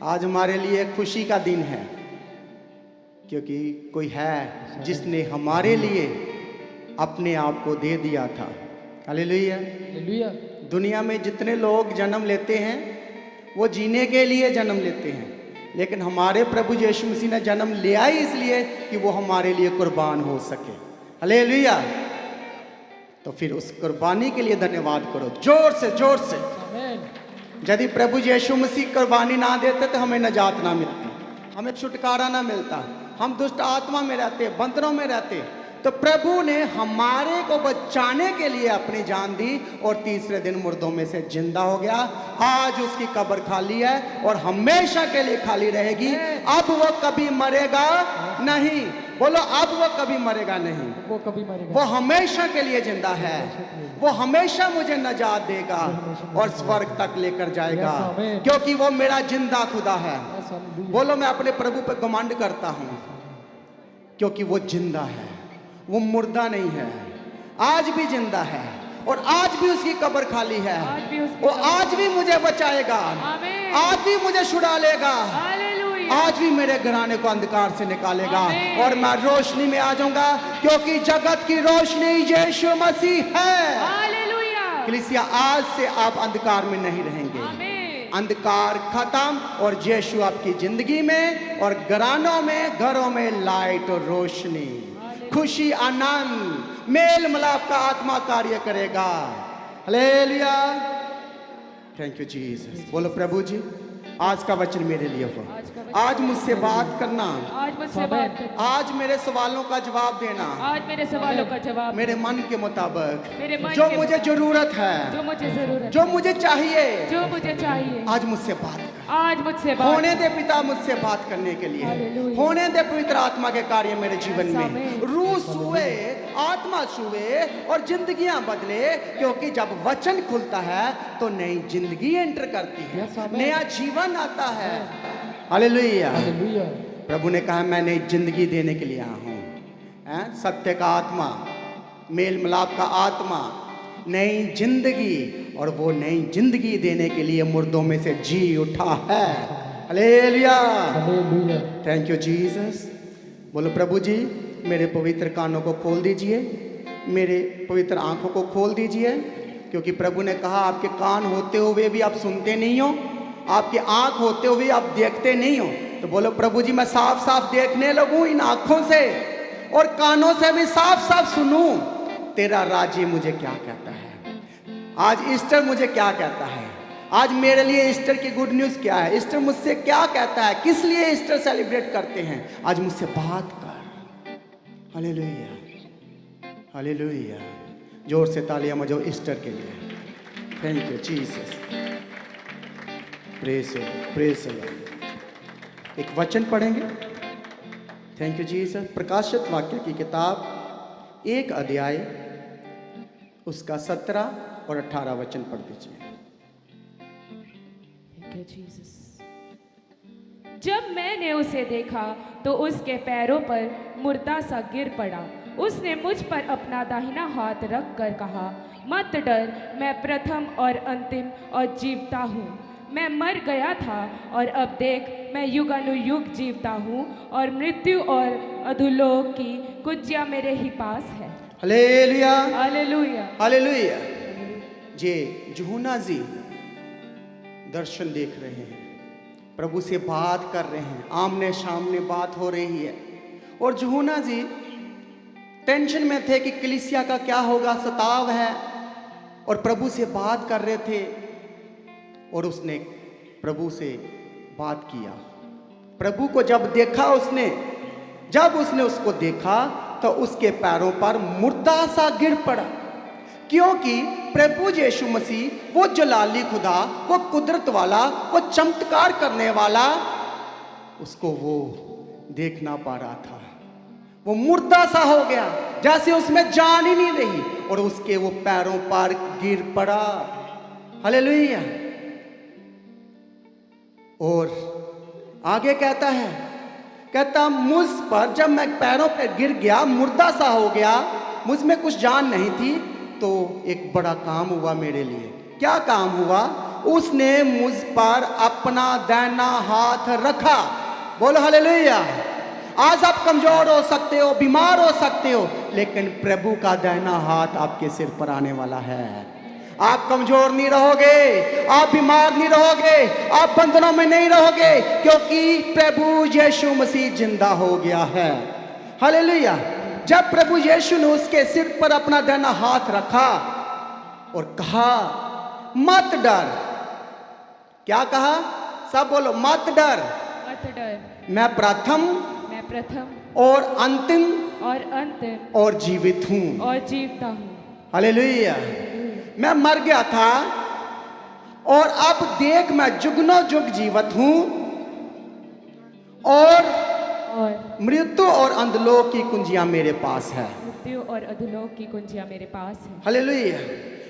आज हमारे लिए खुशी का दिन है, क्योंकि कोई है जिसने हमारे लिए अपने आप को दे दिया था। हालेलुया। हालेलुया। दुनिया में जितने लोग जन्म लेते हैं वो जीने के लिए जन्म लेते हैं, लेकिन हमारे प्रभु यीशु मसीह ने जन्म लिया ही इसलिए कि वो हमारे लिए कुर्बान हो सके। हालेलुया। तो फिर उस कुर्बानी के लिए धन्यवाद करो, जोर से जोर से। आमीन। यदि प्रभु यीशु मसीह कुर्बानी ना देते तो हमें नजात ना मिलती, हमें छुटकारा ना मिलता, हम दुष्ट आत्मा में रहते, बंधनों में रहते। तो प्रभु ने हमारे को बचाने के लिए अपनी जान दी और तीसरे दिन मुर्दों में से जिंदा हो गया। आज उसकी कब्र खाली है और हमेशा के लिए खाली रहेगी। अब वो कभी मरेगा नहीं। बोलो, अब वो कभी मरेगा नहीं, वो कभी मरेगा। वो हमेशा के लिए जिंदा है। वो हमेशा मुझे नजात देगा और स्वर्ग तक लेकर जाएगा, क्योंकि वो मेरा जिंदा खुदा है। बोलो, मैं अपने प्रभु पर घमंड करता हूं, क्योंकि वो जिंदा है, वो मुर्दा नहीं है, आज भी जिंदा है और आज भी उसकी कब्र खाली है। वो आज भी मुझे बचाएगा, आज भी मुझे छुड़ा लेगा, आज भी मेरे घराने को अंधकार से निकालेगा और मैं रोशनी में आ जाऊंगा, क्योंकि जगत की रोशनी यीशु मसीह है। कलीसिया, आज से आप अंधकार में नहीं रहेंगे। अंधकार खत्म और यीशु आपकी जिंदगी में और घरानों में, घरों में लाइट और रोशनी, खुशी, आनंद, मेल मिलाप का आत्मा कार्य करेगा। हालेलुया। Thank you Jesus. बोलो, प्रभु जी आज का वचन मेरे लिए हो। आज मुझसे बात करना, आज मुझसे बात करना, आज मेरे सवालों का जवाब देना, आज मेरे सवालों का जवाब मेरे मन के मुताबिक, मेरे मन जो के मुझे जरूरत है, जो मुझे जरूरत, जो मुझे चाहिए, जो मुझे चाहिए, आज मुझसे बात कर। आज मुझसे बात होने दे पिता मुझसे बात करने के लिए, हालेलुया। होने दे पवित्र आत्मा के कार्य मेरे जीवन में। रूह छुए, आत्मा छुए और जिंदगियां बदले, क्योंकि जब वचन खुलता है तो नई जिंदगी एंटर करती है, नया जीवन आता है। हालेलुया। हालेलुया। प्रभु ने कहा मैं नई जिंदगी देने के लिए आया हूँ। सत्य का आत्मा, मेल मिलाप का आत्मा, नई जिंदगी, और वो नई जिंदगी देने के लिए मुर्दों में से जी उठा है। Hallelujah. Hallelujah. Thank you Jesus. बोलो, प्रभु जी मेरे पवित्र कानों को खोल दीजिए, मेरे पवित्र आंखों को खोल दीजिए, क्योंकि प्रभु ने कहा आपके कान होते हुए भी आप सुनते नहीं हो, आपकी आंख होते हुए आप देखते नहीं हो। तो बोलो, प्रभु जी मैं साफ साफ देखने लगूं इन आंखों से और कानों से भी साफ साफ सुनूं तेरा राज्य मुझे क्या कहता है। आज ईस्टर मुझे क्या कहता है, आज मेरे लिए ईस्टर की गुड न्यूज़ क्या है, ईस्टर मुझसे क्या कहता है, किस लिए ईस्टर सेलिब्रेट करते हैं। आज मुझसे बात कर। हालेलुया। हालेलुया। जोर से तालियां बजाओ ईस्टर के लिए। Thank you Jesus. Praise praise. एक वचन पढ़ेंगे। Thank you Jesus. प्रकाशित वाक्य की किताब 1 अध्याय उसका 17 और 18 वचन पढ़ दीजिए। जब मैंने उसे देखा तो उसके पैरों पर मुर्दा सा गिर पड़ा। उसने मुझ पर अपना दाहिना हाथ रख कर कहा, मत डर, मैं प्रथम और अंतिम और जीवता हूँ। मैं मर गया था और अब देख मैं युगानुयुग जीवता हूँ और मृत्यु और अधोलोक की कुंजियाँ मेरे ही पास है। हालेलुया। हालेलुया। हालेलुया। जे यूहन्ना जी दर्शन देख रहे हैं, प्रभु से बात कर रहे हैं, आमने सामने बात हो रही है, और यूहन्ना जी टेंशन में थे कि कलीसिया का क्या होगा, सताव है, और प्रभु से बात कर रहे थे। और उसने प्रभु से बात किया। प्रभु को जब देखा उसने, जब उसने उसको देखा तो उसके पैरों पर मुर्दा सा गिर पड़ा, क्योंकि प्रभु यीशु मसीह वो जलाली खुदा, वो कुदरत वाला, वो चमत्कार करने वाला, उसको वो देख ना पा रहा था। वो मुर्दा सा हो गया, जैसे उसमें जान ही नहीं रही, और उसके वो पैरों पर गिर पड़ा। हालेलुया। और आगे कहता है, कहता मुझ पर जब मैं पैरों पर गिर गया, मुर्दा सा हो गया, मुझ में कुछ जान नहीं थी, तो एक बड़ा काम हुआ मेरे लिए। क्या काम हुआ? उसने मुझ पर अपना दाहिना हाथ रखा। बोलो हालेलुया। आज आप कमजोर हो सकते हो, बीमार हो सकते हो, लेकिन प्रभु का दाहिना हाथ आपके सिर पर आने वाला है। आप कमजोर नहीं रहोगे, आप बीमार नहीं रहोगे, आप बंधनों में नहीं रहोगे, क्योंकि प्रभु यीशु मसीह जिंदा हो गया है। हालेलुया। जब प्रभु यीशु ने उसके सिर पर अपना दाहिना हाथ रखा और कहा मत डर। क्या कहा? सब बोलो, मत डर। मत डर, मैं प्रथम मैं प्रथम और अंतिम और अंत और जीवित हूं। और जीवता हूँ। हालेलुया। मैं मर गया था और अब देख मैं जुगनो जुग जीवित हूं, और मृत्यु और अंधलोक की कुंजियां मेरे पास है। मृत्यु और अधोलोक की कुंजियां मेरे पास है। हालेलुया।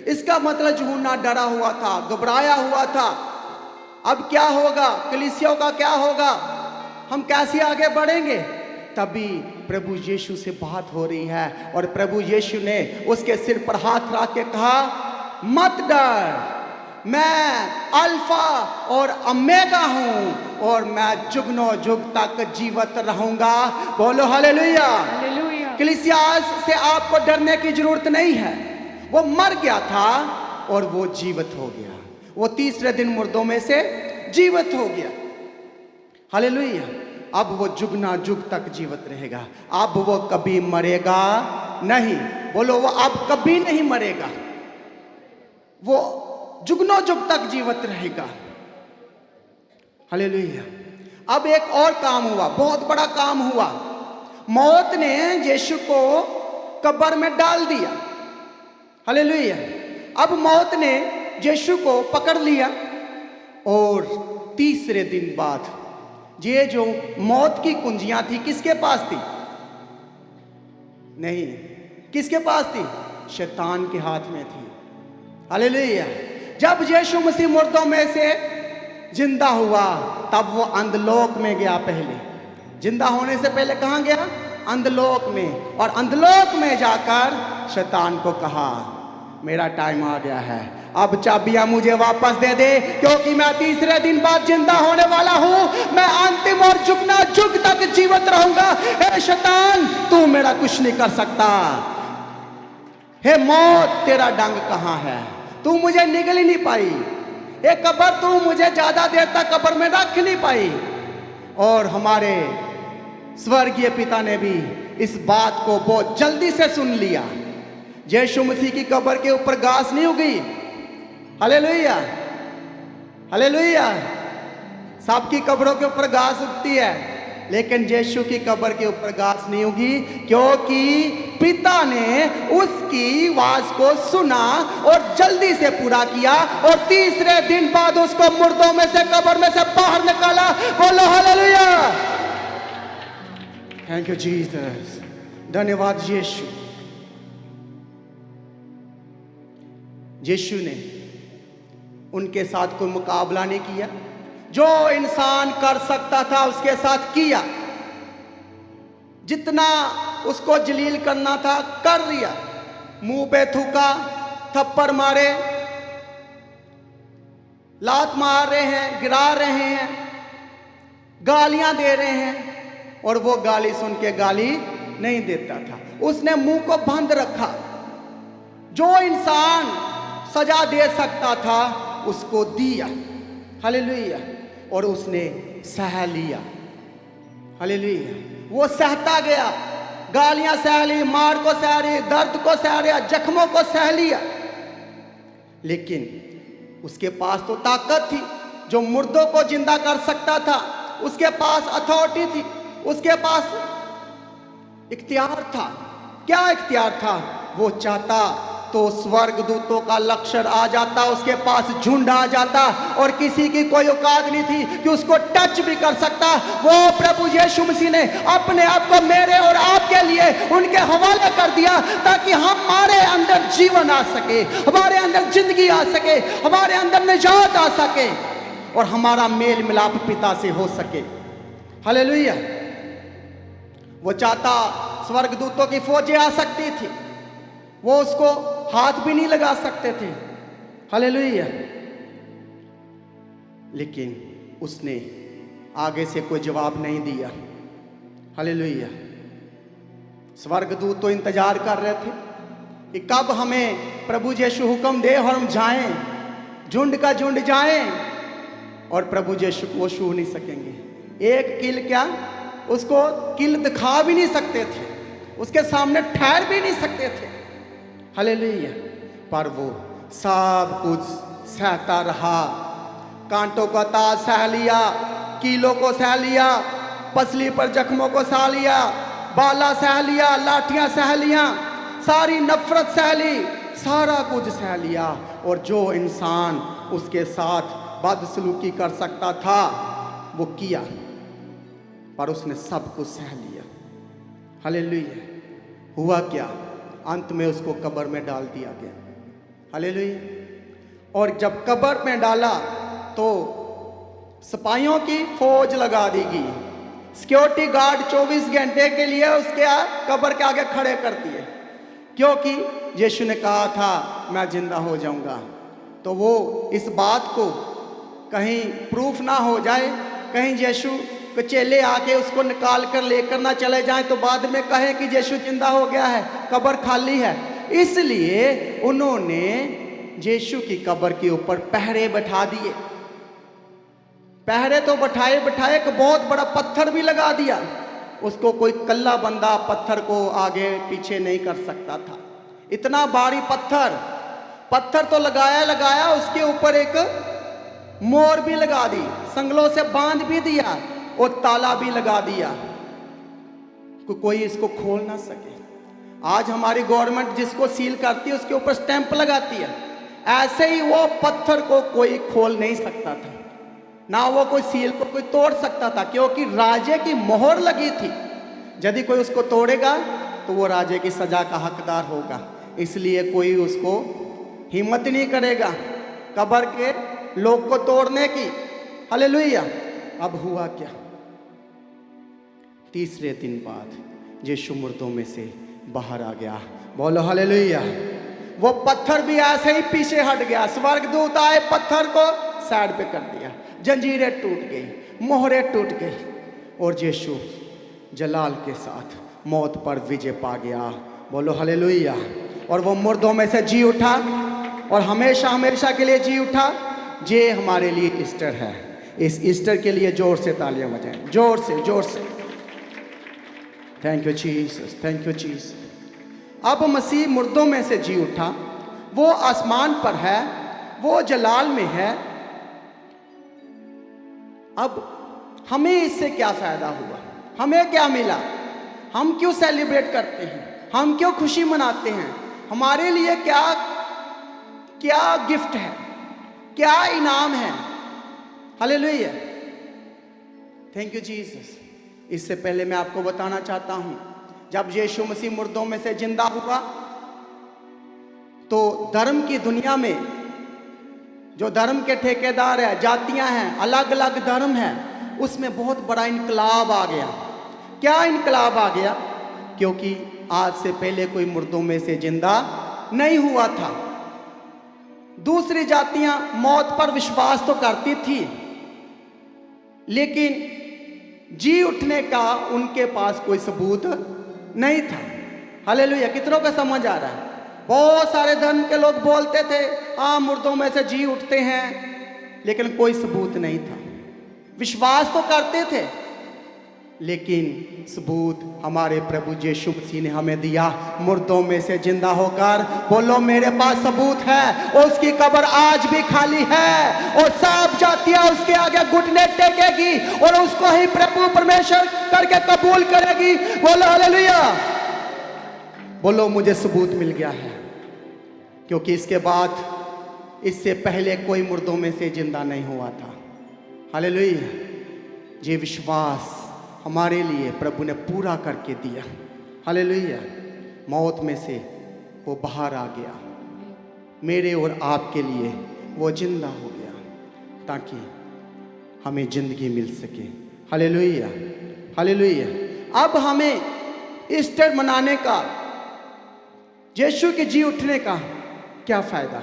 इसका मतलब यूहन्ना डरा हुआ था, घबराया हुआ था। अब क्या होगा? कलीसियाओं का क्या होगा? हम कैसे आगे बढ़ेंगे? तभी प्रभु यीशु से बात हो रही है और प्रभु यीशु ने उसके सिर पर हाथ रख के कहा मत डर, मैं अल्फा और ओमेगा हूं और मैं जुगनो जुग तक जीवित रहूंगा। बोलो हालेलुया। हालेलुया। कलीसिया से आपको डरने की जरूरत नहीं है। वो मर गया था और वो जीवित हो गया। वो तीसरे दिन मुर्दों में से जीवित हो गया। हालेलुया। अब वो जुगना जुग तक जीवित रहेगा। अब वो कभी मरेगा नहीं। बोलो, वो अब कभी नहीं मरेगा, वो जुगनो जुग तक जीवित रहेगा। हालेलुया। अब एक और काम हुआ, बहुत बड़ा काम हुआ। मौत ने यीशु को कब्र में डाल दिया। हालेलुया। अब मौत ने यीशु को पकड़ लिया और तीसरे दिन बाद ये जो मौत की कुंजियां थी किसके पास थी? नहीं, किसके पास थी? शैतान के हाथ में थी। हालेलुया। जब यीशु मसीह मुर्दों में से जिंदा हुआ तब वो अंधलोक में गया। पहले जिंदा होने से पहले कहां गया? अंधलोक में। और अंधलोक में जाकर शैतान को कहा मेरा टाइम आ गया है, अब चाबियां मुझे वापस दे दे, क्योंकि मैं तीसरे दिन बाद जिंदा होने वाला हूं। मैं अंतिम और जुगना जुग तक जीवित रहूंगा। हे शैतान, तू मेरा कुछ नहीं कर सकता। हे मौत, तेरा डंग कहां है? तू मुझे निगल ही नहीं पाई। ये कब्र तू मुझे ज्यादा देर तक कब्र में रख नहीं पाई। और हमारे स्वर्गीय पिता ने भी इस बात को बहुत जल्दी से सुन लिया। यीशु मसीह की कब्र के ऊपर घास नहीं उगी। Hallelujah, hallelujah. सबकी कब्रों के ऊपर घास उगती है, लेकिन यीशु की कब्र के ऊपर घास नहीं उगी, क्योंकि पिता ने उसकी आवाज को सुना और जल्दी से पूरा किया और तीसरे दिन बाद उसको मुर्दों में से, कब्र में से बाहर निकाला। बोलो हालेलुया। Thank you Jesus. धन्यवाद यीशु। यीशु ने उनके साथ कोई मुकाबला नहीं किया। जो इंसान कर सकता था उसके साथ किया। जितना उसको जलील करना था कर लिया। मुंह पे थूका, थप्पड़ मारे, लात मार रहे हैं, गिरा रहे हैं, गालियां दे रहे हैं, और वो गाली सुन के गाली नहीं देता था। उसने मुंह को बंद रखा। जो इंसान सजा दे सकता था उसको दिया। हालेलुया। और उसने सह लिया। हालेलुया। वो सहता गया, गालियां सह ली, मार को सह ली, दर्द को सह लिया, जख्मों को सह लिया। लेकिन उसके पास तो ताकत थी, जो मुर्दों को जिंदा कर सकता था। उसके पास अथॉरिटी थी, उसके पास इख्तियार था। क्या इख्तियार था? वो चाहता तो स्वर्गदूतों का लश्कर आ जाता, उसके पास झुंड आ जाता, और किसी की कोई औकात नहीं थी कि उसको टच भी कर सकता। वो प्रभु यीशु मसीह ने अपने आप को मेरे और आपके लिए उनके हवाले कर दिया, ताकि हमारे अंदर जीवन आ सके, हमारे अंदर जिंदगी आ सके, हमारे अंदर निजात आ सके, और हमारा मेल मिलाप पिता से हो सके। हालेलुया। वो चाहता स्वर्गदूतों की फौजें आ सकती थी, वो उसको हाथ भी नहीं लगा सकते थे। हालेलुया। लेकिन उसने आगे से कोई जवाब नहीं दिया। हालेलुया। स्वर्गदूत तो इंतजार कर रहे थे कि कब हमें प्रभु यीशु हुक्म दे और हम जाएं, झुंड का झुंड जाएं, और प्रभु यीशु को छू नहीं सकेंगे। एक किल क्या, उसको किल दिखा भी नहीं सकते थे, उसके सामने ठहर भी नहीं सकते थे। हालेलुया। पर वो सब कुछ सहता रहा। कांटों का ताज सह लिया, कीलों को सह लिया, पसली पर जख्मों को सह लिया, बाला सह लिया, लाठियां सह लिया, सारी नफरत सह ली, सारा कुछ सह लिया। और जो इंसान उसके साथ बदसलूकी कर सकता था वो किया, पर उसने सब कुछ सह लिया। हालेलुया। हुआ क्या, अंत में उसको कब्र में डाल दिया गया। हालेलुया। और जब कब्र में डाला तो सिपाहियों की फौज लगा दी गई, सिक्योरिटी गार्ड 24 घंटे के लिए उसके कब्र के आगे खड़े कर दिए, क्योंकि यीशु ने कहा था मैं जिंदा हो जाऊंगा। तो वो इस बात को कहीं प्रूफ ना हो जाए, कहीं यीशु के चेले आके उसको निकाल कर लेकर ना चले जाएं तो बाद में कहें कि यीशु जिंदा हो गया है, कब्र खाली है। इसलिए उन्होंने यीशु की कब्र के ऊपर पहरे बैठा दिए। पहरे तो बैठाए बैठाए एक बहुत बड़ा पत्थर भी लगा दिया। उसको कोई कल्ला बंदा पत्थर को आगे पीछे नहीं कर सकता था। इतना भारी पत्थर तो लगाया लगाया, उसके ऊपर एक मोर भी लगा दी, संगलों से बांध भी दिया और ताला भी लगा दिया, कोई इसको खोल ना सके। आज हमारी गवर्नमेंट जिसको सील करती है उसके ऊपर स्टैंप लगाती है। ऐसे ही वो पत्थर को कोई खोल नहीं सकता था, ना वो कोई सील को कोई तोड़ सकता था, क्योंकि राजे की मोहर लगी थी। यदि कोई उसको तोड़ेगा तो वो राजे की सजा का हकदार होगा। इसलिए कोई उसको हिम्मत नहीं करेगा कब्र के लोग को तोड़ने की। हालेलुया। अब हुआ क्या, तीसरे दिन बाद यीशु मुर्दों में से बाहर आ गया। बोलो हालेलुया। वो पत्थर भी ऐसे ही पीछे हट गया। स्वर्गदूत आए, पत्थर को साइड पे कर दिया, जंजीरें टूट गई, मोहरें टूट गई, और यीशु जलाल के साथ मौत पर विजय पा गया। बोलो हालेलुया। और वो मुर्दों में से जी उठा और हमेशा हमेशा के लिए जी उठा। ये हमारे लिए ईस्टर है। इस ईस्टर के लिए जोर से तालियां बजाएं, जोर से जोर से। Thank you Jesus, thank you Jesus. अब मसीह मुर्दों में से जी उठा, वो आसमान पर है, वो जलाल में है। अब हमें इससे क्या फायदा हुआ, हमें क्या मिला, हम क्यों सेलिब्रेट करते हैं, हम क्यों खुशी मनाते हैं, हमारे लिए क्या क्या गिफ्ट है, क्या इनाम है। हालेलुया। Thank you Jesus. इससे पहले मैं आपको बताना चाहता हूं, जब यीशु मसीह मुर्दों में से जिंदा हुआ तो धर्म की दुनिया में जो धर्म के ठेकेदार है, जातियां हैं, अलग अलग धर्म है, उसमें बहुत बड़ा इनकलाब आ गया। क्या इनकलाब आ गया? क्योंकि आज से पहले कोई मुर्दों में से जिंदा नहीं हुआ था। दूसरी जातियां मौत पर विश्वास तो करती थी, लेकिन जी उठने का उनके पास कोई सबूत नहीं था। हालेलुया। कितनों का समझ आ रहा है? बहुत सारे धर्म के लोग बोलते थे हाँ मुर्दों में से जी उठते हैं, लेकिन कोई सबूत नहीं था। विश्वास तो करते थे, लेकिन सबूत हमारे प्रभु यीशु मसीह ने हमें दिया, मुर्दों में से जिंदा होकर। बोलो मेरे पास सबूत है, उसकी कब्र आज भी खाली है और सब जातियां उसके आगे घुटने टेकेगी और उसको ही प्रभु परमेश्वर करके कबूल करेगी। बोलो हालेलुया। बोलो मुझे सबूत मिल गया है, क्योंकि इसके बाद, इससे पहले कोई मुर्दों में से जिंदा नहीं हुआ था। हालेलुया। ये विश्वास हमारे लिए प्रभु ने पूरा करके दिया। हालेलुया। मौत में से वो बाहर आ गया, मेरे और आपके लिए वो जिंदा हो गया, ताकि हमें जिंदगी मिल सके। हालेलुया। हालेलुया। अब हमें ईस्टर मनाने का, यीशु के जी उठने का क्या फायदा,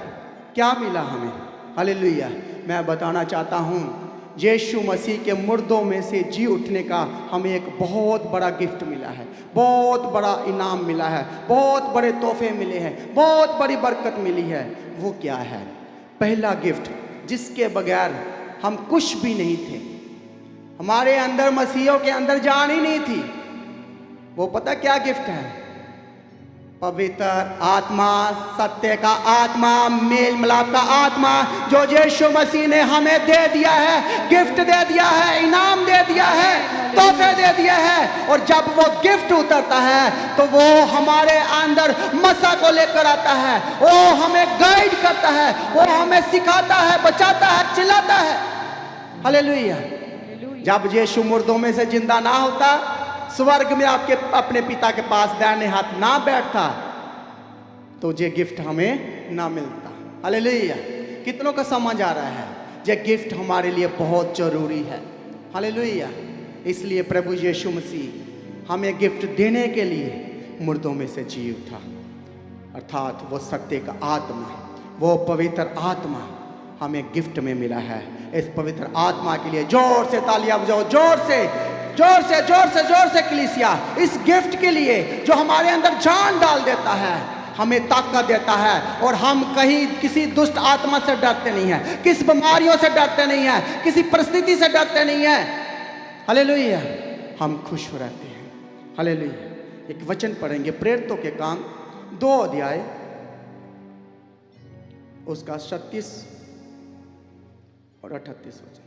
क्या मिला हमें? हालेलुया। मैं बताना चाहता हूँ, यीशु मसीह के मुर्दों में से जी उठने का हमें एक बहुत बड़ा गिफ्ट मिला है, बहुत बड़ा इनाम मिला है, बहुत बड़े तोहफे मिले हैं, बहुत बड़ी बरकत मिली है। वो क्या है? पहला गिफ्ट जिसके बगैर हम कुछ भी नहीं थे, हमारे अंदर मसीहों के अंदर जान ही नहीं थी। वो पता क्या गिफ्ट है? पवित्र आत्मा, सत्य का आत्मा, मेल मिलाप का आत्मा, जो यीशु मसीह ने हमें दे दिया है, गिफ्ट दे दिया है, इनाम दे दिया है, तोहफे दे दिया है। और जब वो गिफ्ट उतरता है तो वो हमारे अंदर मसा को लेकर आता है, वो हमें गाइड करता है, वो हमें सिखाता है, बचाता है, चिल्लाता है। हालेलुया। जब यीशु मुर्दों में से जिंदा ना होता, स्वर्ग में आपके अपने पिता के पास दाहिने हाथ ना बैठता, तो ये गिफ्ट हमें ना मिलता। हालेलुया। कितनों का समझ आ रहा है? ये गिफ्ट हमारे लिए बहुत जरूरी है। हालेलुया। इसलिए प्रभु यीशु मसीह हमें गिफ्ट देने के लिए मुर्दों में से जी उठा, अर्थात वो सत्य का आत्मा, वो पवित्र आत्मा हमें गिफ्ट में मिला है। इस पवित्र आत्मा के लिए जोर से तालियां बजाओ, जोर से जोर से जोर से जोर से कलीसिया, इस गिफ्ट के लिए जो हमारे अंदर जान डाल देता है, हमें ताकत देता है, और हम कहीं किसी दुष्ट आत्मा से डरते नहीं हैं, किस बीमारियों से डरते नहीं हैं, किसी परिस्थिति से डरते नहीं हैं। हालेलुया। हम खुश रहते हैं। हालेलुया। एक वचन पढ़ेंगे, प्रेरितों के काम 2 अध्याय उसका 36 और 38 वचन।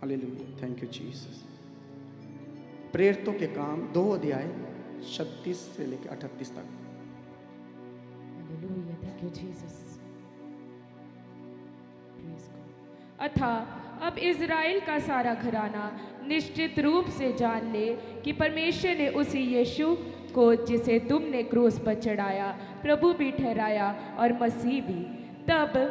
हालेलुया। Thank you Jesus. प्रेरितों के काम 2 अध्याय 36 से लेकर 38 तक। Hallelujah. Thank you, Jesus. Praise God. अतः अब इज़राइल का सारा घराना निश्चित रूप से जान ले कि परमेश्वर ने उसी यीशु को, जिसे तुमने क्रूस पर चढ़ाया, प्रभु भी ठहराया और मसीह भी। तब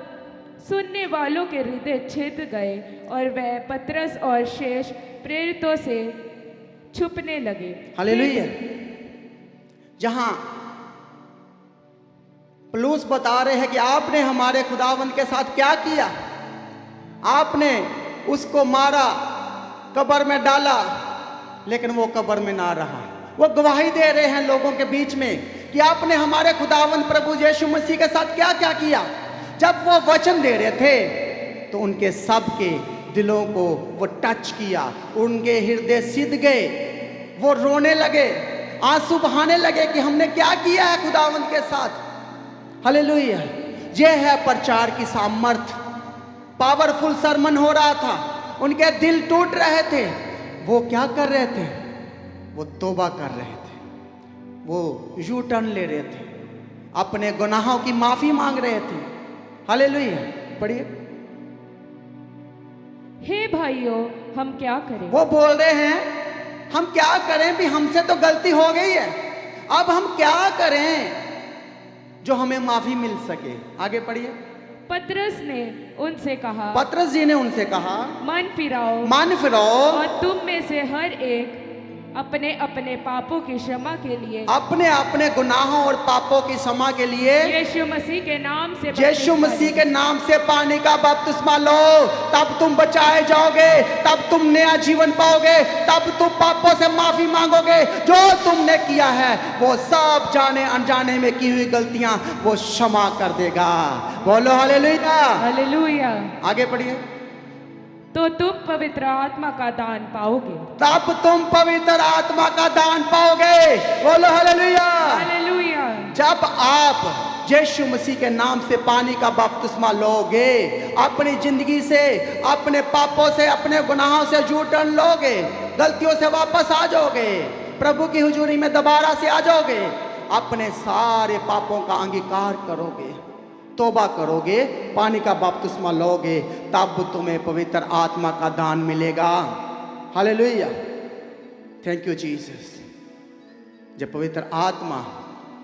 सुनने वालों के हृदय छिद गए और वह पतरस और शेष प्रेरितों से छुपने लगे। हालेलुया। जहां पौलुस बता रहे हैं कि आपने हमारे खुदावंद के साथ क्या किया, आपने उसको मारा, कब्र में डाला, लेकिन वो कब्र में ना रहा। वो गवाही दे रहे हैं लोगों के बीच में कि आपने हमारे खुदावंद प्रभु यीशु मसीह के साथ क्या क्या किया। जब वो वचन दे रहे थे तो उनके सब के दिलों को वो टच किया, उनके हृदय सिद गए, वो रोने लगे, आंसू बहाने लगे कि हमने क्या किया है खुदावंद के साथ। हालेलुया। ये है प्रचार की सामर्थ। पावरफुल सरमन हो रहा था, उनके दिल टूट रहे थे। वो क्या कर रहे थे? वो तौबा कर रहे थे, वो यू टर्न ले रहे थे, अपने गुनाहों की माफी मांग रहे थे। हालेलुया। पढ़िए। हे भाइयों, हम क्या करें? वो बोल रहे हैं हम क्या करें, भी हमसे तो गलती हो गई है, अब हम क्या करें जो हमें माफी मिल सके। आगे पढ़िए। पतरस ने उनसे कहा, पतरस जी ने उनसे कहा, मन फिराओ मन फिराओ और तुम में से हर एक अपने अपने पापों की क्षमा के लिए, अपने अपने गुनाहों और पापों की क्षमा के लिए यीशु मसीह के नाम से यीशु मसीह के नाम से पानी का बपतिस्मा लो। तब तुम बचाए जाओगे, तब तुम नया जीवन पाओगे, तब तुम पापों से माफी मांगोगे। जो तुमने किया है वो सब जाने अनजाने में की हुई गलतियां वो क्षमा कर देगा। बोलो हालेलुया। हालेलुया। आगे पढ़िए। तो तुम पवित्र आत्मा का दान पाओगे। तब तुम पवित्र आत्मा का दान पाओगे। बोलो हालेलुया। हालेलुया। जब आप यीशु मसीह के नाम से पानी का बपतिस्मा लोगे, अपनी जिंदगी से, अपने पापों से, अपने गुनाहों से जूटन लोगे, गलतियों से वापस आ जाओगे, प्रभु की हुजूरी में दोबारा से आ जाओगे, अपने सारे पापों का अंगीकार करोगे, तौबा करोगे, पानी का बपतिस्मा लोगे, तब तुम्हें पवित्र आत्मा का दान मिलेगा। हालेलुया। Thank you Jesus. जब पवित्र आत्मा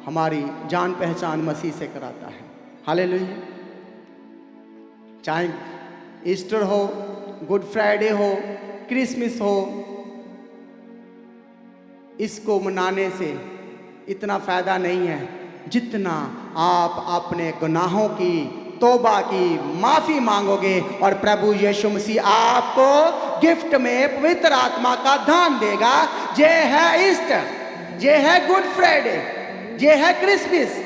हमारी जान पहचान मसीह से कराता है। हालेलुया। चाहे ईस्टर हो, गुड फ्राइडे हो, क्रिसमस हो, इसको मनाने से इतना फायदा नहीं है जितना आप अपने गुनाहों की तौबा की, माफी मांगोगे और प्रभु यीशु मसीह आपको गिफ्ट में पवित्र आत्मा का दान देगा। ये है ईस्टर, ये है गुड फ्राइडे, ये है क्रिसमस।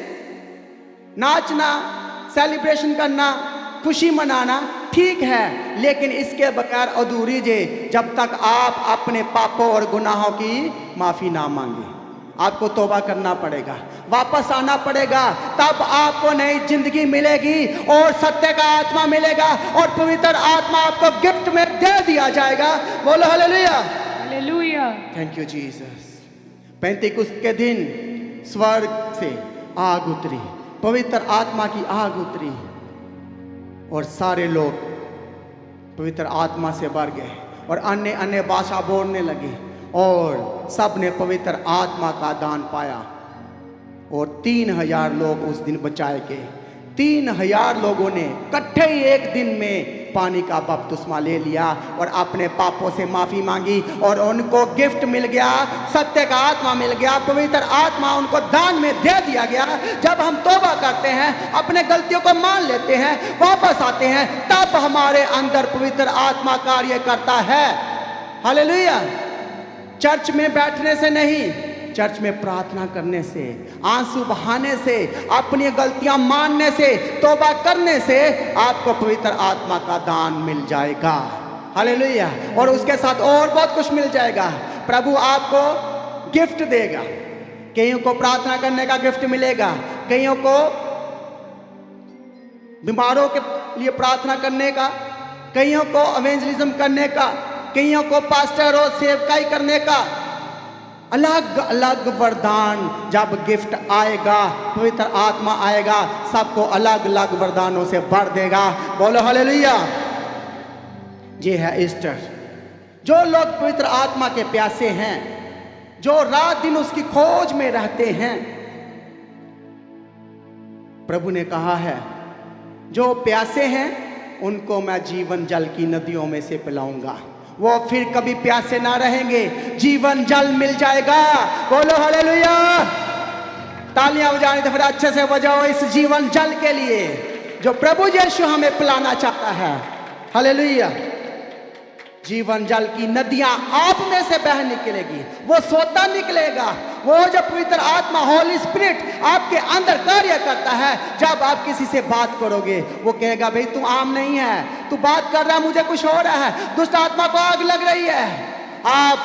नाचना, सेलिब्रेशन करना, खुशी मनाना ठीक है, लेकिन इसके बगैर अधूरी जे जब तक आप अपने पापों और गुनाहों की माफी ना मांगे। आपको तौबा करना पड़ेगा, वापस आना पड़ेगा, तब आपको नई जिंदगी मिलेगी और सत्य का आत्मा मिलेगा और पवित्र आत्मा आपको गिफ्ट में दे दिया जाएगा। बोलो hallelujah, hallelujah. Thank you Jesus. पेंतीकुस्त के दिन स्वर्ग से आग उतरी, पवित्र आत्मा की आग उतरी और सारे लोग पवित्र आत्मा से भर गए और अन्य अन्य भाषा बोलने लगे और सब ने पवित्र आत्मा का दान पाया और 3000 लोग उस दिन बचाए गए। 3000 लोगों ने इकट्ठे ही एक दिन में पानी का बपतिस्मा ले लिया और अपने पापों से माफी मांगी और उनको गिफ्ट मिल गया, सत्य का आत्मा मिल गया, पवित्र आत्मा उनको दान में दे दिया गया। जब हम तौबा करते हैं, अपने गलतियों को मान लेते हैं, वापस आते हैं, तब हमारे अंदर पवित्र आत्मा कार्य करता है। हालेलुया। चर्च में बैठने से नहीं, चर्च में प्रार्थना करने से, आंसू बहाने से, अपनी गलतियां मानने से, तौबा करने से आपको पवित्र आत्मा का दान मिल जाएगा। हालेलुया। और उसके साथ और बहुत कुछ मिल जाएगा। प्रभु आपको गिफ्ट देगा। कईयों को प्रार्थना करने का गिफ्ट मिलेगा, कईयों को बीमारों के लिए प्रार्थना करने का, कईयों को एवेंजलिज्म करने का, कईयों को पास्टर और सेवकाई करने का। अलग अलग वरदान जब गिफ्ट आएगा, पवित्र आत्मा आएगा, सबको अलग अलग वरदानों से भर देगा। बोलो हालेलुया। ये है ईस्टर। जो लोग पवित्र आत्मा के प्यासे हैं, जो रात दिन उसकी खोज में रहते हैं, प्रभु ने कहा है जो प्यासे हैं उनको मैं जीवन जल की नदियों में से पिलाऊंगा, वो फिर कभी प्यासे ना रहेंगे, जीवन जल मिल जाएगा। बोलो हालेलुया। तालियां बजाने तो फिर अच्छे से बजाओ इस जीवन जल के लिए जो प्रभु यीशु हमें पिलाना चाहता है। हालेलुया। जीवन जल की नदियां आप में से बह निकलेगी, वो सोता निकलेगा। वो जब पवित्र आत्मा होली स्पिरिट आपके अंदर कार्य करता है, जब आप किसी से बात करोगे, वो कहेगा भाई तू आम नहीं है, तू बात कर रहा है, मुझे कुछ हो रहा है, दुष्ट आत्मा को आग लग रही है। आप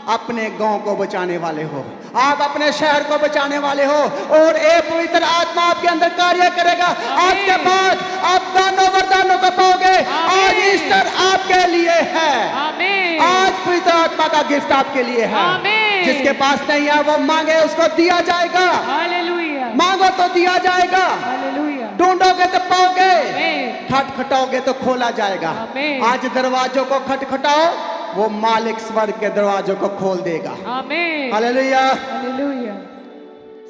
अपने गांव को बचाने वाले हो, आप अपने शहर को बचाने वाले हो और एक पवित्र आत्मा आपके अंदर कार्य करेगा। आज के बाद आप दानों वरदानों को पाओगे। आज ईस्टर आपके लिए है। आमीन। आज पवित्र आत्मा का गिफ्ट आपके लिए है। आमीन। जिसके पास नहीं है वो मांगे, उसको दिया जाएगा। हालेलुया। मांगो तो दिया जाएगा, हालेलुया। ढूंढोगे तो पाओगे, आमीन। खटखटाओगे तो खोला जाएगा। आमीन। आज दरवाजों को खटखटाओ, वो मालिक स्वर्ग के दरवाजों को खोल देगा। आमीन। हालेलुया। हालेलुया।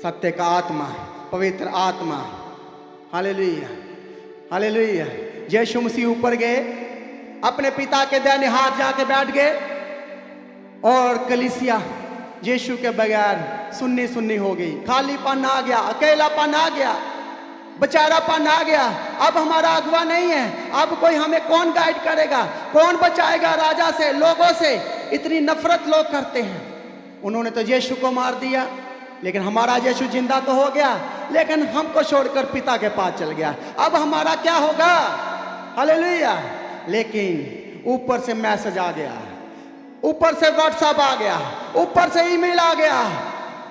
सत्य का आत्मा, पवित्र आत्मा। Hallelujah, hallelujah. यीशु मसीह ऊपर गए, अपने पिता के दाहिने हाथ जाके बैठ गए और कलीसिया यीशु के बगैर सुन्नी सुन्नी हो गई। खालीपन आ गया, अकेलापन आ गया, बेचारापन आ गया। अब हमारा अगुवा नहीं है, अब कोई हमें कौन गाइड करेगा, कौन बचाएगा राजा से, लोगों से। इतनी नफरत लोग करते हैं। उन्होंने तो यीशु को मार दिया, लेकिन हमारा यीशु जिंदा तो हो गया, लेकिन हमको छोड़कर पिता के पास चल गया। अब हमारा क्या होगा? हालेलुया। लेकिन ऊपर से मैसेज आ गया, ऊपर से व्हाट्सएप आ गया, ऊपर से ईमेल आ गया।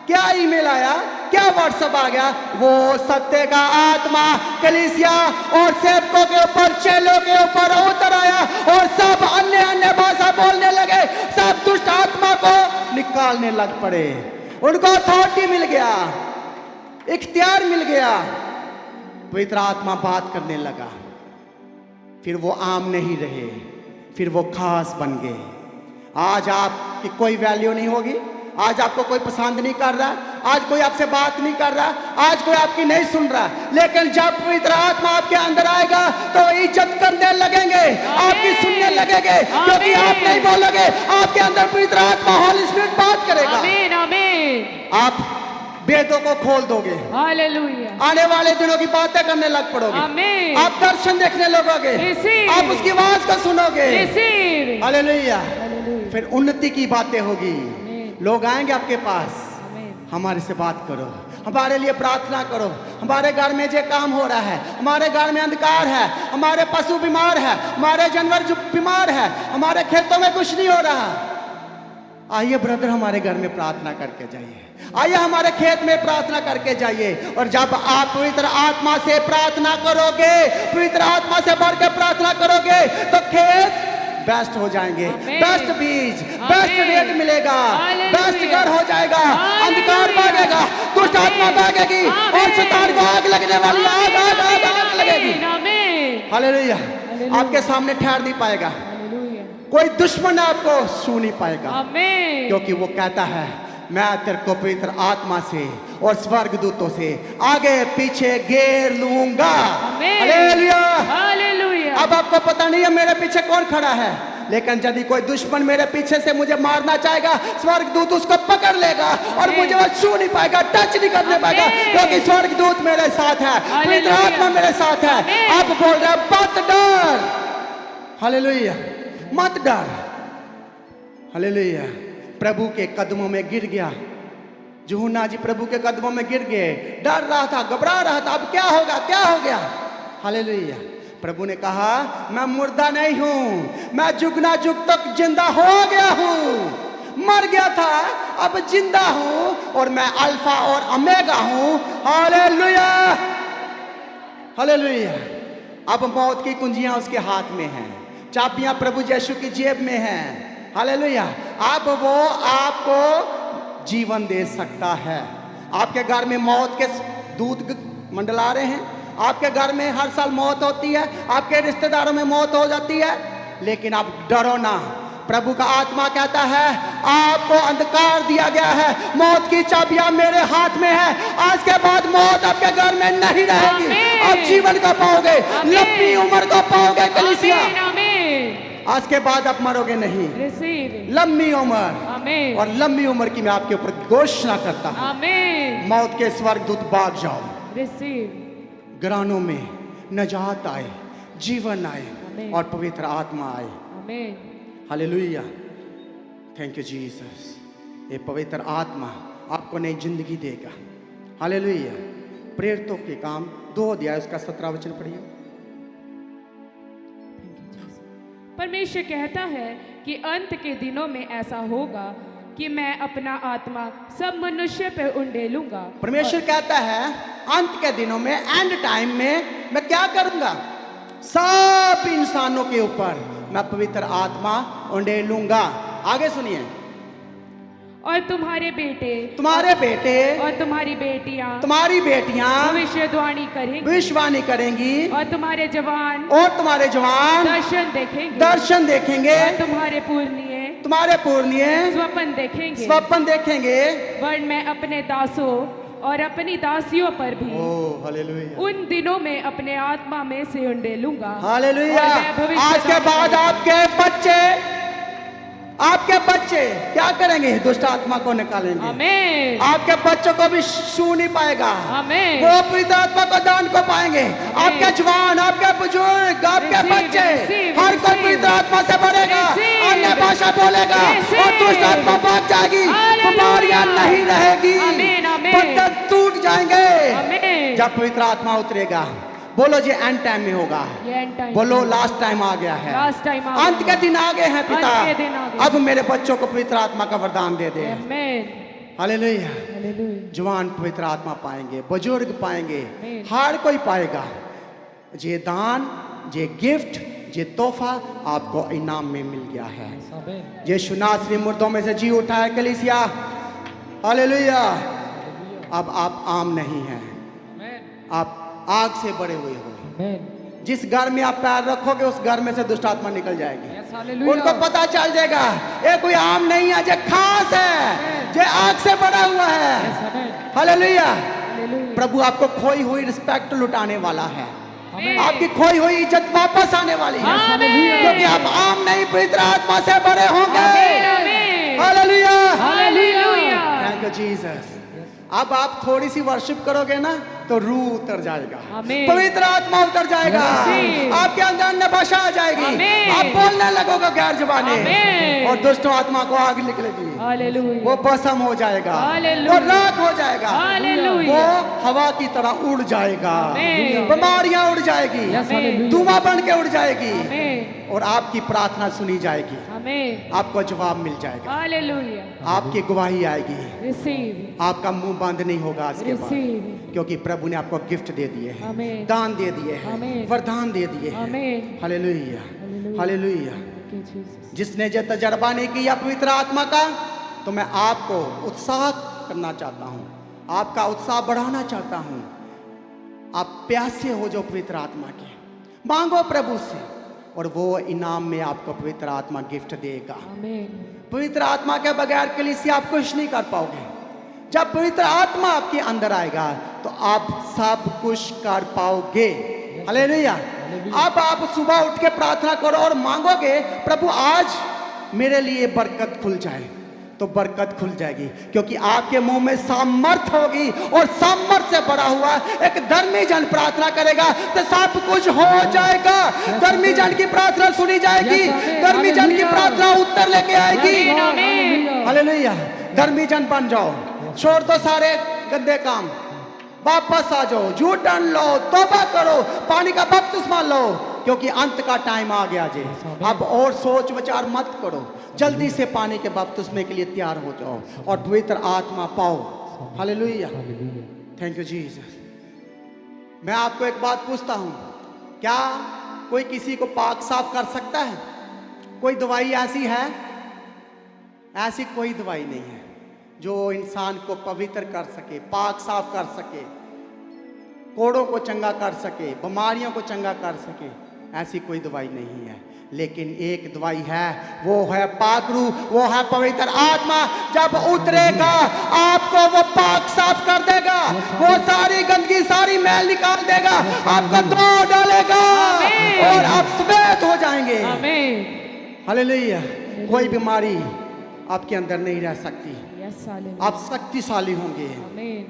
क्या ईमेल आया, क्या व्हाट्सएप आ गया? वो सत्य का आत्मा कलीसिया और सेवकों के ऊपर, चेलों के ऊपर उतर आया और सब अन्य अन्य भाषा बोलने लगे। सब दुष्ट आत्मा को निकालने लग पड़े। उनको अथॉरिटी मिल गया, इख्तियार मिल गया। पवित्र आत्मा बात करने लगा। फिर वो आम नहीं रहे, फिर वो खास बन गए। आज आपकी कोई वैल्यू नहीं होगी, आज आपको कोई पसंद नहीं कर रहा, आज कोई आपसे बात नहीं कर रहा, आज कोई आपकी नहीं सुन रहा। लेकिन जब पवित्र आत्मा आपके अंदर आएगा तो इज्जत करने लगेंगे, आपकी सुनने लगेंगे, क्योंकि आप नहीं बोलोगे, आपके अंदर पवित्र आत्मा होली स्पिरिट बात करेगा। आमीन। आमीन। आप वेदों को खोल दोगे, हालेलुया, आने वाले दिनों की बातें करने लग पड़ोगे, आमीन, आप दर्शन देखने लगोगे, Receive. आप उसकी आवाज को सुनोगे। Receive, hallelujah. हालेलुया, फिर उन्नति की बातें होगी, आमीन, लोग आएंगे आपके पास, आमीन, हमारे से बात करो, हमारे लिए प्रार्थना करो, हमारे घर में जो काम हो रहा है, हमारे घर में अंधकार है, हमारे पशु बीमार है, हमारे जानवर जो बीमार है, हमारे खेतों में कुछ नहीं हो रहा, आइए ब्रदर हमारे घर में प्रार्थना करके जाइए, आइए हमारे खेत में प्रार्थना करके जाइए। और जब आप पवित्र आत्मा से प्रार्थना करोगे, पवित्र आत्मा से भर के प्रार्थना करोगे, तो खेत बेस्ट हो जाएंगे, आमीन। बेस्ट बीज, बेस्ट रेट मिलेगा, हालेलुया। बेस्ट घर हो जाएगा, अंधकार हालेलुया। भागेगा, दुष्ट आत्मा भागेगी, और शैतान को आग लगने वाली आग आग आग आग लगेगी। आमीन, हालेलुया। हालेलुया। आपके सामने ठहर नहीं पाएगा, हालेलुया, कोई दुश्मन आपको छू नहीं पाएगा, आमीन, क्योंकि वो कहता है मैं तेरे को पवित्र आत्मा से और स्वर्गदूतों से आगे पीछे घेर लूंगा। आमीन। हालेलुया। हालेलुया, अब आपको पता नहीं है मेरे पीछे कौन खड़ा है, लेकिन यदि कोई दुश्मन मेरे पीछे से मुझे मारना चाहेगा, स्वर्गदूत उसको पकड़ लेगा और आमीन। मुझे वो छू नहीं पाएगा, टच नहीं करने पाएगा, आमीन। क्योंकि स्वर्गदूत मेरे साथ है, पवित्र हालेलुया। आत्मा मेरे साथ है। आमीन। आप बोल रहे हैं मत डर, हालेलुया, मत डर, हालेलुया। प्रभु के कदमों में गिर गया, यूहन्ना जी प्रभु के कदमों में गिर गए, डर रहा था, घबरा रहा था, अब क्या होगा, क्या हो गया। हालेलुया। प्रभु ने कहा मैं मुर्दा नहीं हूं, मैं जुगना जुग तक जिंदा हो गया हूं, मर गया था अब जिंदा हूं, और मैं अल्फा और ओमेगा हूं। Hallelujah, hallelujah. अब मौत की कुंजियां उसके हाथ में हैं, चाबियां प्रभु यीशु की जेब में हैं। हालेलुया। अब वो आपको जीवन दे सकता है। आपके घर में मौत के दूत मंडला रहे हैं, आपके घर में हर साल मौत होती है, आपके रिश्तेदारों में मौत हो जाती है, लेकिन आप डरो ना। प्रभु का आत्मा कहता है आपको अंधकार दिया गया है, मौत की चाबियां मेरे हाथ में है, आज के बाद मौत आपके घर में नहीं रहेगी, आमीन। आप जीवन को पाओगे, आमीन। लंबी उम्र को पाओगे। कलीसिया, आमीन, आमीन, आज के बाद आप मरोगे नहीं, रिसीव, लंबी उम्र, आमीन, और लंबी उम्र की मैं आपके ऊपर घोषणा करता हूं। आमीन, मौत के स्वर्गदूत भाग जाओ, रिसीव, घरानों में नजात आए, जीवन आए, आमीन। और पवित्र आत्मा आए। आमीन, हालेलुया, थैंक यू जीसस। ये पवित्र आत्मा आपको नई जिंदगी देगा। हालेलुया। प्रेरितों के काम 2 अध्याय उसका 17 वचन पढ़िए। परमेश्वर कहता है कि अंत के दिनों में ऐसा होगा कि मैं अपना आत्मा सब मनुष्य पे उंडेलूंगा। परमेश्वर कहता है अंत के दिनों में, एंड टाइम में मैं क्या करूंगा, सब इंसानों के ऊपर मैं पवित्र आत्मा उंडेलूंगा। आगे सुनिए। और तुम्हारे बेटे तुम्हारे बेटे और तुम्हारी बेटियां तुम्हारी बेटियां भविष्यवाणी करेंगी, भविष्यवाणी करेंगी, और तुम्हारे जवान और तुम्हारे जवान दर्शन देखेंगे, दर्शन देखेंगे, और तुम्हारे पूर्णिय तुम्हारे पूर्णिय स्वप्न देखेंगे। स्वप्न देखेंगे। वर्ण मैं अपने दासों और अपनी दासियों पर भी ओह हालेलुया, उन दिनों में अपने आत्मा में से उंडेलूंगा। हालेलुया। और मैं भविष्यवाणी आज के बाद करूंगा। आपके बच्चे क्या करेंगे, दुष्ट आत्मा को निकालेंगे। आमीन, आपके बच्चों को भी छू नहीं पाएगा, आमीन, वो पवित्र आत्मा को दान को पाएंगे। आपके जवान, आपके बुजुर्ग, आपके Receive, बच्चे, receive, हर कोई receive. पवित्र आत्मा से भरेगा, Receive. अन्य भाषा बोलेगा, Receive. और दुष्ट आत्मा भाग जाएगी, Hallelujah. बीमारियां नहीं रहेगी, आमीन, आमीन। बंधन टूट जाएंगे। आमीन। जब पवित्र आत्मा उतरेगा, बोलो जी एंड टाइम में होगा, ये end time बोलो में। लास्ट टाइम आ गया है, Last time आ अंत गया के दिन आ गए हैं पिता। अंत के दिन आ गए। अब मेरे बच्चों को पवित्र आत्मा का वरदान दे दे। आमीन, हालेलुया। हालेलुया, जवान पवित्र आत्मा पाएंगे, बुजुर्ग पाएंगे, आमीन। हर कोई पाएगा। जे दान, जे गिफ्ट, जे तोहफा आपको इनाम में मिल गया है। आमीन, यीशु नासरी मुर्दों में से जी उठा है। कलीसिया, हालेलुया। अब आप आम नहीं हैं, आमीन, आप आग से बड़े हुए हो। आमीन, जिस घर में आप पैर रखोगे उस घर में से दुष्ट आत्मा निकल जाएगी। यस, हालेलुया, उनको पता चल जाएगा ये कोई आम नहीं है, ये खास है, ये आग से बड़ा हुआ है। यस, आमीन, हालेलुया। हालेलुया, प्रभु आपको खोई हुई रिस्पेक्ट लुटाने वाला है, आमीन, आपकी खोई हुई इज्जत वापस आने वाली है, आमीन। क्योंकि आप आम नहीं पवित्र आत्मा से बड़े होंगे। आमीन, आमीन। Hallelujah, hallelujah. Thank you Jesus. Yes, अब आप थोड़ी सी वर्शिप करोगे ना तो रूह उतर जाएगा, आमीन। पवित्र आत्मा उतर जाएगा, आमीन। आपके अंदर अन्य भाषा आ जाएगी, आमीन। आप बोलने लगोगे गैर जुबानी आमीन। और दुष्ट आत्मा को आग निकलेगी, हालेलुया, वो भस्म हो जाएगा, हालेलुया। वो राख हो जाएगा, हालेलुया। वो हवा की तरह उड़ जाएगा, आमीन। बीमारियां उड़ जाएगी, Yes, hallelujah. धुआं बन के उड़ जाएगी आमीन, और आपकी प्रार्थना सुनी जाएगी, आमीन, आपको जवाब मिल जाएगा, हालेलुया, आपकी गवाही आएगी, रिसीव, आपका मुंह बंद नहीं होगा इसके बाद, रिसीव, क्योंकि प्रभु ने आपको गिफ्ट दे दिए हैं, आमीन, दान दे दिए हैं, आमीन। वरदान दे दिए हैं। आमीन, hallelujah, hallelujah. Hallelujah. Thank you, Jesus. जिसने जो तजर्बा नहीं किया पवित्र आत्मा का, तो मैं आपको उत्साह करना चाहता हूँ, आपका उत्साह बढ़ाना चाहता हूँ। आप प्यासे हो जो पवित्र आत्मा के, मांगो प्रभु से और वो इनाम में आपको पवित्र आत्मा गिफ्ट देगा। आमीन, पवित्र आत्मा के बगैर कलीसिया आप कुछ नहीं कर पाओगे। जब पवित्र आत्मा आपके अंदर आएगा तो आप सब कुछ कर पाओगे। हालेलुया। अब आप सुबह उठ के प्रार्थना करो और मांगोगे, प्रभु आज मेरे लिए बरकत खुल जाए, तो बरकत खुल जाएगी, क्योंकि आपके मुंह में सामर्थ होगी और सामर्थ से बड़ा हुआ एक धर्मी जन प्रार्थना करेगा तो सब कुछ हो जाएगा। धर्मी जन की प्रार्थना सुनी जाएगी, धर्मी जन की प्रार्थना उत्तर लेके आएगी। आमीन, हालेलुया। धर्मी जन बन जाओ, छोड़ दो सारे गंदे काम, वापस आ जाओ, जू टर्न लो, तौबा करो, पानी का बपतिस्मा लो, क्योंकि अंत का टाइम आ गया जी। अब और सोच विचार मत करो, जल्दी से पानी के बपतिस्मे के लिए तैयार हो जाओ और पवित्र आत्मा पाओ। Hallelujah, thank you Jesus. मैं आपको एक बात पूछता हूँ, क्या कोई किसी को पाक साफ कर सकता है? कोई दवाई ऐसी है? ऐसी कोई दवाई नहीं है जो इंसान को पवित्र कर सके, पाक साफ कर सके, कोड़ों को चंगा कर सके, बीमारियों को चंगा कर सके। ऐसी कोई दवाई नहीं है, लेकिन एक दवाई है, वो है पाक रूह, वो है पवित्र आत्मा। जब उतरेगा आपको वो पाक साफ कर देगा, वो सारी गंदगी सारी मैल निकाल देगा, आपको धो डालेगा और आप श्वेत हो जाएंगे। आमीन, हालेलुया। कोई बीमारी आपके अंदर नहीं रह सकती, यस, हालेलुया, आप शक्तिशाली होंगे। आमीन,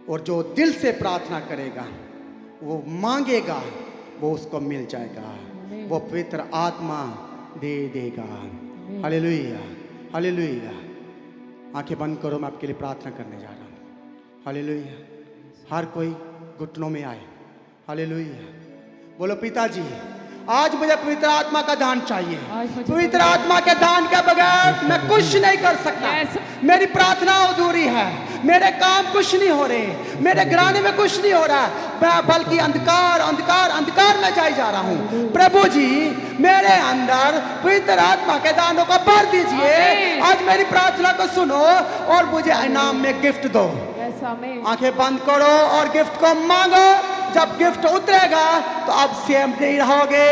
और जो दिल से प्रार्थना करेगा, वो मांगेगा, वो उसको मिल जाएगा, वो पवित्र आत्मा दे देगा। Hallelujah, hallelujah. आंखें बंद करो, मैं आपके लिए प्रार्थना करने जा रहा हूँ। हालेलुया। हर कोई घुटनों में आए। हालेलुया। बोलो, पिताजी आज मुझे पवित्र आत्मा का दान चाहिए। आज मुझे पवित्र आत्मा के दान के बगैर मैं कुछ नहीं कर सकता। Yes. मेरी प्रार्थना अधूरी है, मेरे काम कुछ नहीं हो रहे, मेरे घराने में कुछ नहीं हो रहा, मैं बल्कि अंधकार अंधकार अंधकार में जाई जा रहा हूँ। प्रभु जी मेरे अंदर पवित्र आत्मा के दानों को भर दीजिए। आमीन। आज मेरी प्रार्थना को सुनो और मुझे इनाम में गिफ्ट दो। यस, आमीन, आंखें बंद करो और गिफ्ट को मांगो। जब गिफ्ट उतरेगा तो आप सेम नहीं रहोगे,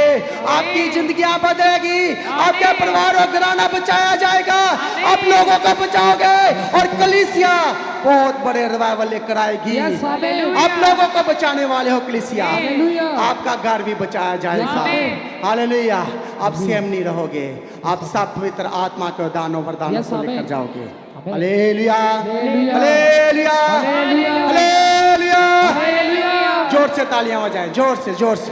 आपकी जिंदगियां बदलेगी, आपके परिवार और घराना बचाया जाएगा, आप लोगों को बचाओगे और कलीसिया बहुत बड़े रिवाइवल लेकर आएगी। Yes, hallelujah. आप लोगों को बचाने वाले हो कलीसिया, Hallelujah. आपका घर भी बचाया जाएगा। Amen. हालेलुया। आप सेम नहीं रहोगे, आप सब पवित्र आत्मा के दानों वरदानों Yes, को Amen. लेकर जाओगे। Amen. Hallelujah, Hallelujah. Hallelujah, Hallelujah. Hallelujah. Hallelujah. जोर से तालियां बजाएं, जोर से जोर से।